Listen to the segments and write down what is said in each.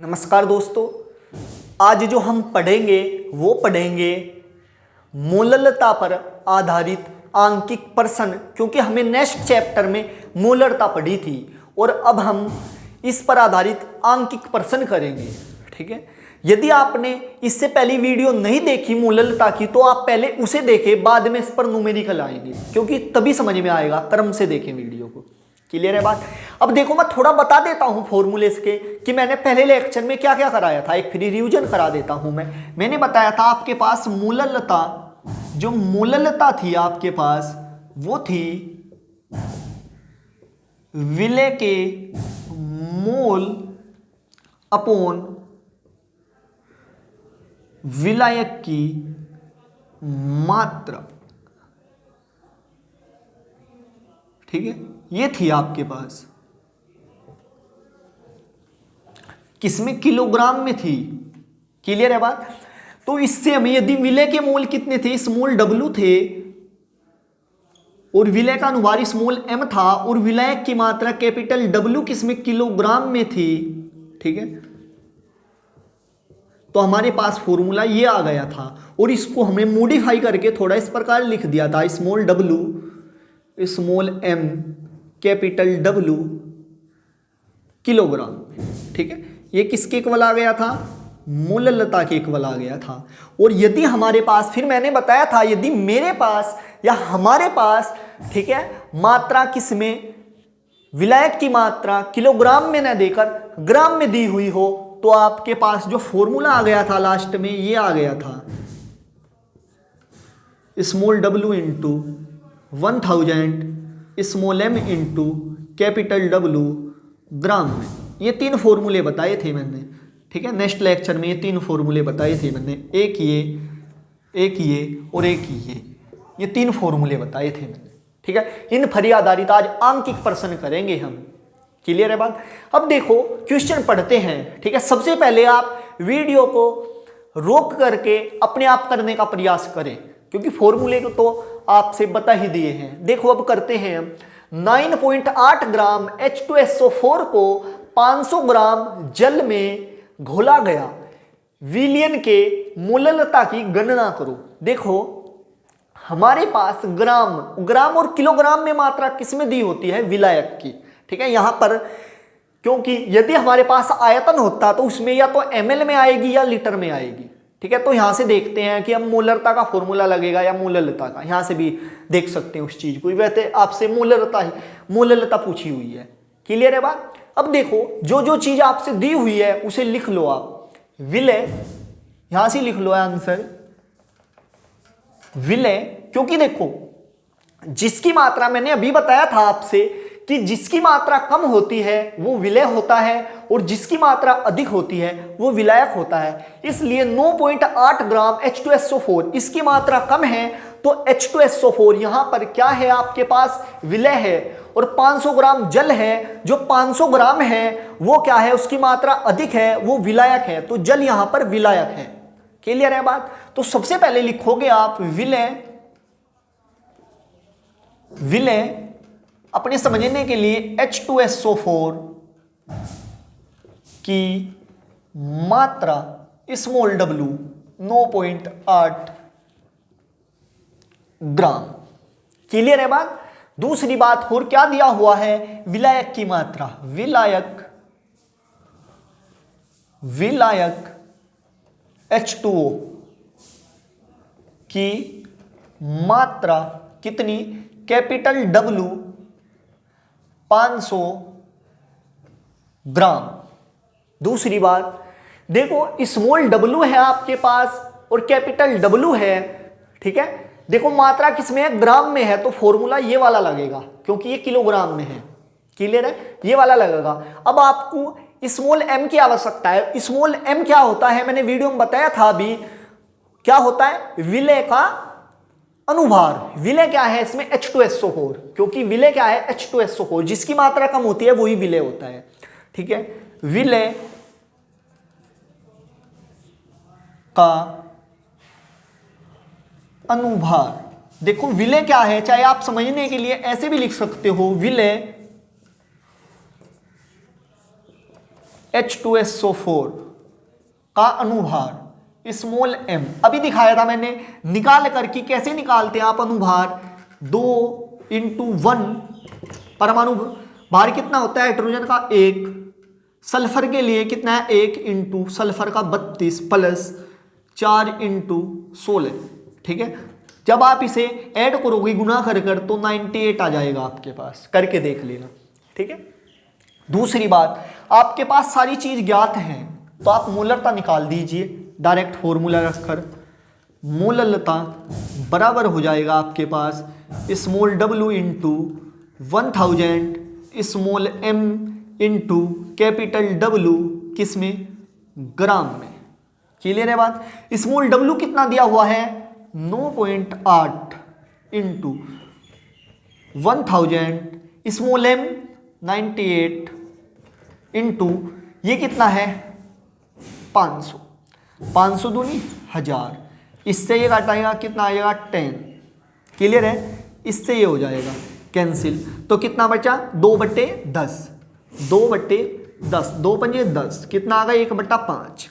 नमस्कार दोस्तों, आज जो हम पढ़ेंगे वो पढ़ेंगे मोललता पर आधारित आंकिक प्रश्न, क्योंकि हमें नेक्स्ट चैप्टर में मोलरता पढ़ी थी और अब हम इस पर आधारित आंकिक प्रश्न करेंगे। ठीक है, यदि आपने इससे पहली वीडियो नहीं देखी मोललता की तो आप पहले उसे देखें, बाद में इस पर न्यूमेरिकल आएंगे, क्योंकि तभी समझ में आएगा। क्रम से देखें वीडियो को। क्लियर है बात। अब देखो, मैं थोड़ा बता देता हूं फॉर्मूले के कि मैंने पहले लेक्चर में क्या क्या कराया था। एक फ्री रिवीजन करा देता हूं। मैंने बताया था आपके पास मोललता, जो मोललता थी आपके पास वो थी विलय के मोल अपॉन विलायक की मात्रा। ठीक है, ये थी आपके पास, किसमें? किलोग्राम में थी। क्लियर है बात। तो इससे हमें यदि विलय के मोल कितने थे, स्मॉल w थे, और विलय का अनुभार स्मॉल m था, और विलायक की मात्रा कैपिटल W किसमें? किलोग्राम में थी। ठीक है, तो हमारे पास फॉर्मूला ये आ गया था, और इसको हमने मॉडिफाई करके थोड़ा इस प्रकार लिख दिया था, small w small m capital W kilogram. ठीक है, ये किसके इक्वल आ गया था? मोललता के इक्वल आ गया था। और यदि हमारे पास, फिर मैंने बताया था, यदि मेरे पास या हमारे पास, ठीक है, मात्रा किसमें? विलायक की मात्रा किलोग्राम में न देकर ग्राम में दी हुई हो, तो आपके पास जो फॉर्मूला आ गया था लास्ट में, ये आ गया था small w into 1000 small m into capital W ग्राम में। ये तीन फॉर्मूले बताए थे मैंने। ठीक है, नेक्स्ट लेक्चर में ये तीन फॉर्मूले बताए थे मैंने, एक ये और एक ये तीन फॉर्मूले बताए थे मैंने। ठीक है, इन पर आधारित आज आंकिक प्रश्न करेंगे हम। क्लियर है बात। अब देखो, क्वेश्चन पढ़ते हैं। ठीक है, सबसे पहले आप वीडियो को रोक करके अपने आप करने का प्रयास करें, क्योंकि फॉर्मूले को तो आपसे बता ही दिए हैं। देखो, अब करते हैं हम। 9.8 ग्राम H2SO4 को 500 ग्राम जल में घोला गया, विलयन के मोललता की गणना करो। देखो, हमारे पास ग्राम और किलोग्राम में मात्रा किसमें दी होती है? विलायक की। ठीक है, यहां पर क्योंकि यदि हमारे पास आयतन होता तो उसमें या तो ml में आएगी या लीटर में आएगी। ठीक है, तो यहां से देखते हैं कि हम मोलरता का फॉर्मूला लगेगा या मोललता का। यहां से भी देख सकते हैं उस चीज को। वैसे आपसे मोललता पूछी हुई है। क्लियर है बात। अब देखो, जो चीज आपसे दी हुई है उसे लिख लो आप। विलय, यहां से लिख लो आंसर विलय, क्योंकि देखो, जिसकी मात्रा मैंने अभी बताया था आपसे कि जिसकी मात्रा कम होती है वो विलय होता है, और जिसकी मात्रा अधिक होती है वो विलायक होता है। इसलिए 9.8 ग्राम H2SO4, इसकी मात्रा कम है तो H2SO4 यहां पर क्या है? आपके पास विलय है। और 500 ग्राम जल है, जो 500 ग्राम है वो क्या है? उसकी मात्रा अधिक है, वो विलायक है, तो जल यहां पर विलायक है। क्लियर है बात। तो सबसे पहले लिखोगे आप विलय अपने समझने के लिए H2SO4 की मात्रा स्मॉल w 9.8 ग्राम। क्लियर है बात। दूसरी बात और क्या दिया हुआ है? विलायक की मात्रा। विलायक H2O की मात्रा कितनी? कैपिटल W 500 ग्राम। दूसरी बात देखो, स्मॉल w है आपके पास और कैपिटल W है। ठीक है, देखो मात्रा किसमें है? ग्राम में है, तो फॉर्मूला ये वाला लगेगा, क्योंकि ये किलोग्राम में है। क्लियर है, ये वाला लगेगा। अब आपको स्मॉल m की आवश्यकता है। स्मॉल m क्या होता है? मैंने वीडियो में बताया था अभी, क्या होता है? विलय का अनुभार। विलय क्या है इसमें? H2SO4, क्योंकि विलय क्या है? H2SO4, जिसकी मात्रा कम होती है वही विलय होता है। ठीक है, विलय का अनुभार। देखो विलय क्या है, चाहे आप समझने के लिए ऐसे भी लिख सकते हो, विलय H2SO4 का अनुभार स्मॉल m, अभी दिखाया था मैंने निकाल करके कैसे निकालते हैं आप अनुभार, 2 × 1 परमाणु भार कितना होता है हाइड्रोजन का 1, सल्फर के लिए कितना है 1 × सल्फर का 32 प्लस 4 × 16, ठीक है। जब आप इसे ऐड करोगे गुना कर तो 98 आ जाएगा आपके पास, करके देख लेना, ठीक है। दूसरी बात, आपके पास सारी चीज ज्ञात है तो आप मोलरता निकाल दीजिए, डायरेक्ट फॉर्मूला रखकर मोलरता बराबर हो जाएगा आपके पास small w × 1000 small m × capital W, किस में, ग्राम में। क्लियर है बात। स्मॉल w कितना दिया हुआ है 9.8 × 1000, स्मॉल m 98 × ये कितना है 500, 500 दूनी 1000, इससे ये घटाएगा कितना आएगा 10। क्लियर है, इससे ये हो जाएगा कैंसिल, तो कितना बचा 2/10, 2/10, 2 पंजे 10, कितना आ गया 1/5।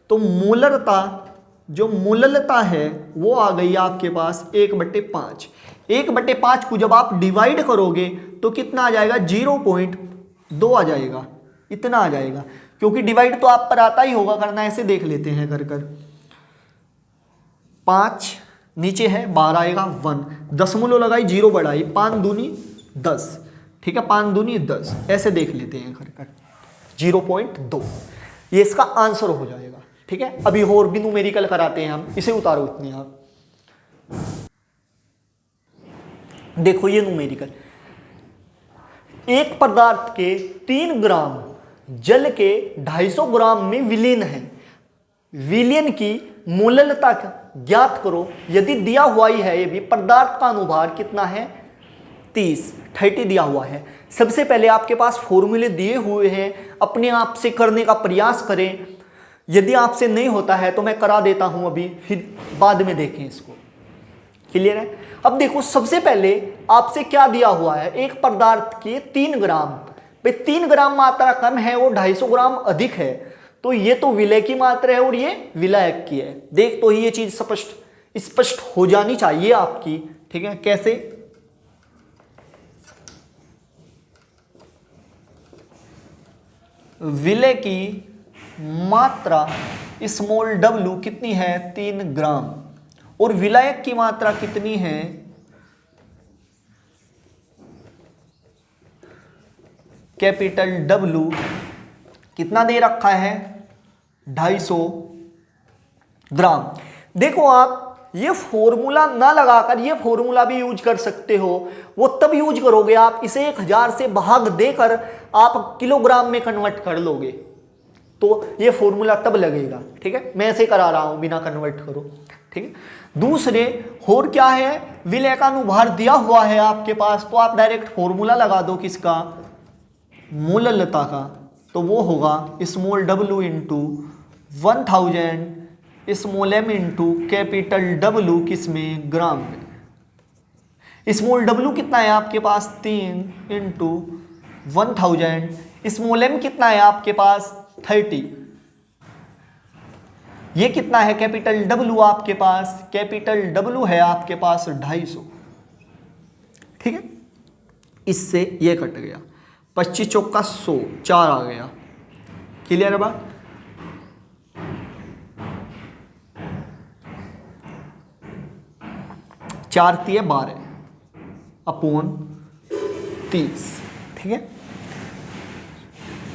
तो मोलरता, जो मोलरता है वो आ गई आपके पास 1/5। 1/5 को जब आप डिवाइड करोगे तो कितना आ जाएगा 0.2 आ जाएगा, इतना आ जाएगा, क्योंकि डिवाइड तो आप पर आता ही होगा करना। ऐसे देख लेते हैं कर 5 नीचे है, बाहर आएगा 1, दशमलव लगाई 0 बढ़ाई, 5 दूनी 10, ठीक है, 5 दूनी 10, ऐसे देख लेते हैं कर 0.2, ये इसका आंसर हो जाएगा, ठीक है। अभी और भी न्यूमेरिकल कराते हैं हम, इसे उतारो इतनी आप देखो। ये न्यूमेरिकल, एक पदार्थ के 3 ग्राम जल के 250 ग्राम में विलीन है, विलीन की मोललता ज्ञात करो यदि दिया हुआ ही है। ये भी पदार्थ का अनुभार कितना है 30 दिया हुआ है। सबसे पहले आपके पास फॉर्मूले दिए हुए हैं, अपने आप से करने का प्रयास करें। यदि आपसे नहीं होता है तो मैं करा देता हूं अभी, फिर बाद में देखें इसको। क्लियर है। अब देखो सबसे पहले आपसे क्या दिया हुआ है, एक पदार्थ के 3 ग्राम, भाई 3 ग्राम मात्रा कम है और 250 ग्राम अधिक है, तो ये तो विलय की मात्रा है और ये विलायक की है। देख तो ही ये चीज स्पष्ट हो जानी चाहिए आपकी, ठीक है। कैसे, विलय की मात्रा स्मॉल w कितनी है 3 ग्राम और विलायक की मात्रा कितनी है कैपिटल W, कितना दे रखा है 250 ग्राम। देखो आप ये फॉर्मूला ना लगाकर ये फॉर्मूला भी यूज कर सकते हो, वो तब यूज करोगे आप इसे 1000 से भाग देकर आप किलोग्राम में कन्वर्ट कर लोगे, तो ये फॉर्मूला तब लगेगा, ठीक है। मैं ऐसे करा रहा हूं बिना कन्वर्ट करो, ठीक है। दूसरे और क्या है, विलय का अनुभार दिया हुआ है आपके पास, तो आप डायरेक्ट फॉर्मूला लगा दो किसका, मोललता का, तो वो होगा small w × 1000 small m × capital W, किसमें, ग्राम में। स्मॉल w कितना है आपके पास 3 × 1000, स्मॉल m कितना है आपके पास 30, ये कितना है कैपिटल W आपके पास, कैपिटल W है आपके पास 250, ठीक है। इससे ये कट गया, 25 चौका 100, 4 आ गया। क्लियर है बात। चार 12 अपॉन 30, ठीक है।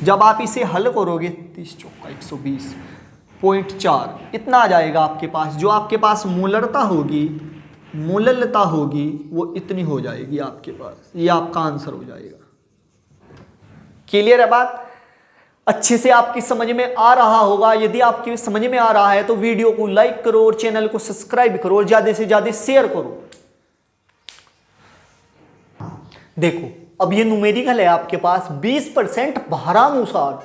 जब आप इसे हल करोगे 30 चौका 120.4 इतना आ जाएगा आपके पास। जो आपके पास मोलरता होगी, मोललता होगी, वो इतनी हो जाएगी आपके पास, ये आपका आंसर हो जाएगा। क्लियर है बात। अच्छे से आपकी समझ में आ रहा होगा। यदि आपकी समझ में आ रहा है तो वीडियो को लाइक करो और चैनल को सब्सक्राइब करो और ज्यादा से ज्यादा शेयर करो। देखो अब ये न्यूमेरिकल है आपके पास, 20% भारानुसार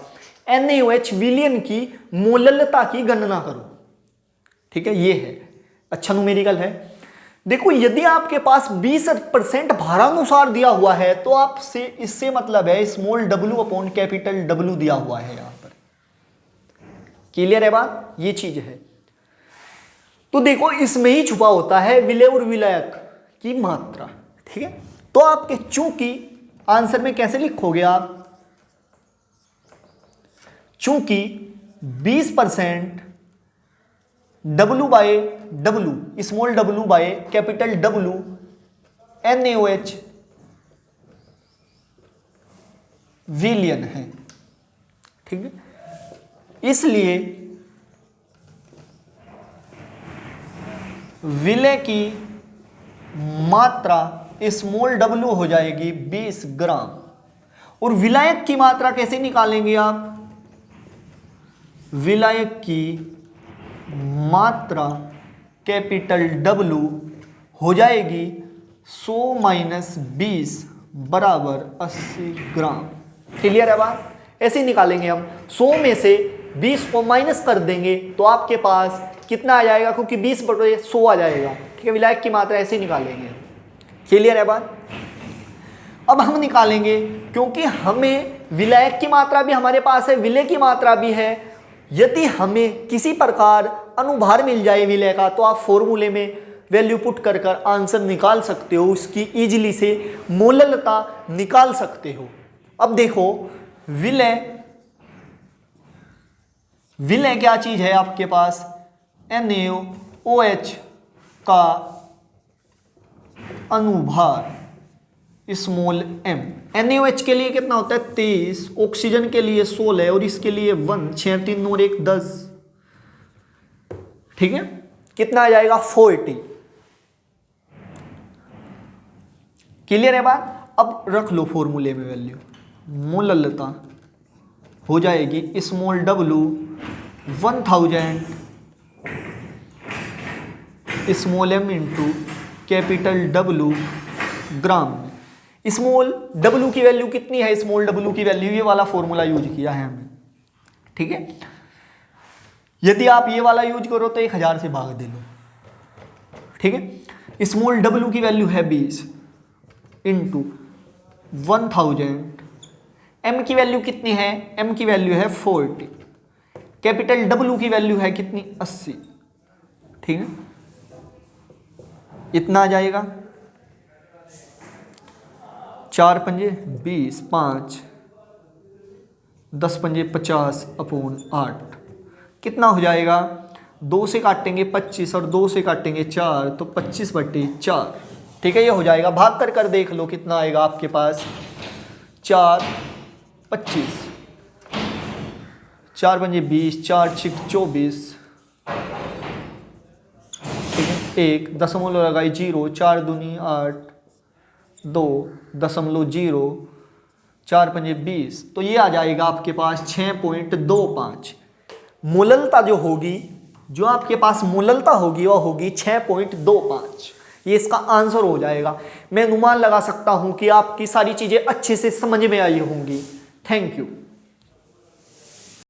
NaOH विलयन की मोललता की गणना करो, ठीक है। ये है अच्छा न्यूमेरिकल है। देखो यदि आपके पास 20% भारानुसार दिया हुआ है तो आपसे इससे मतलब है small w upon capital W दिया हुआ है यहाँ पर, क्लियर है बात, ये चीज है। तो देखो इसमें ही छुपा होता है विलेय और विलायक की मात्रा, ठीक है। तो आपके चूंकि आंसर में कैसे लिखोगे आप, चूंकि 20% W/W small w by capital W NaOH विलयन है, ठीक है। इसलिए विलेय की मात्रा स्मॉल w हो जाएगी 20 ग्राम। और विलायक की मात्रा कैसे निकालेंगे आप, विलायक की मात्रा कैपिटल W हो जाएगी 100 माइनस 20 बराबर 80 ग्राम। क्लियर है बात, ऐसे ही निकालेंगे हम। 100 में से 20 को माइनस कर देंगे तो आपके पास कितना आ जाएगा, क्योंकि 20/100 आ जाएगा, ठीक है। विलायक की मात्रा ऐसे ही निकालेंगे। क्लियर है बात। अब हम निकालेंगे, क्योंकि हमें विलायक की मात्रा भी हमारे पास है, विलेय की मात्रा भी है। यदि हमें किसी प्रकार अनुभार मिल जाए विलेय का, तो आप फॉर्मूले में वैल्यू पुट कर आंसर निकाल सकते हो, उसकी इजीली से मोललता निकाल सकते हो। अब देखो विलेय क्या चीज है आपके पास, NaOH का अनुभार स्मॉल m। NaOH के लिए कितना होता है 23, ऑक्सीजन के लिए 16 और इसके लिए 1, 6 3 और 1 10, ठीक है। कितना आ जाएगा 40। क्लियर है बात। अब रख लो फॉर्मूले में वैल्यू, मोललता हो जाएगी small w 1000 small m into capital W ग्राम में। स्मॉल w की वैल्यू कितनी है, स्मॉल w की वैल्यू, ये वाला फॉर्मूला यूज किया है हमने, ठीक है। यदि आप ये वाला यूज करो तो 1000 से भाग दे लो, ठीक है। स्मॉल w की वैल्यू है 20 इंटू 1000, m की वैल्यू कितनी है, m की वैल्यू है 40, कैपिटल W की वैल्यू है कितनी 80, ठीक है। इतना आ जाएगा 4 पंजे 20, 5 10 पंजे 50/8 कितना हो जाएगा, 2 से काटेंगे 25 और 2 से काटेंगे 4 तो 25/4, ठीक है। ये हो जाएगा, भाग कर देख लो कितना आएगा आपके पास, 4 25, 4 पंजे 20, 4 6 24, ठीक है। 1 दशमलव लगाई 0, 4 दूनी 8, 2 दशमलव 4 पंजे 20, तो ये आ जाएगा आपके पास 6.25। मोललता जो होगी, जो आपके पास मोललता होगी वह होगी 6.25। ये इसका आंसर हो जाएगा। मैं अनुमान लगा सकता हूं कि आपकी सारी चीजें अच्छे से समझ में आई होंगी। Thank you.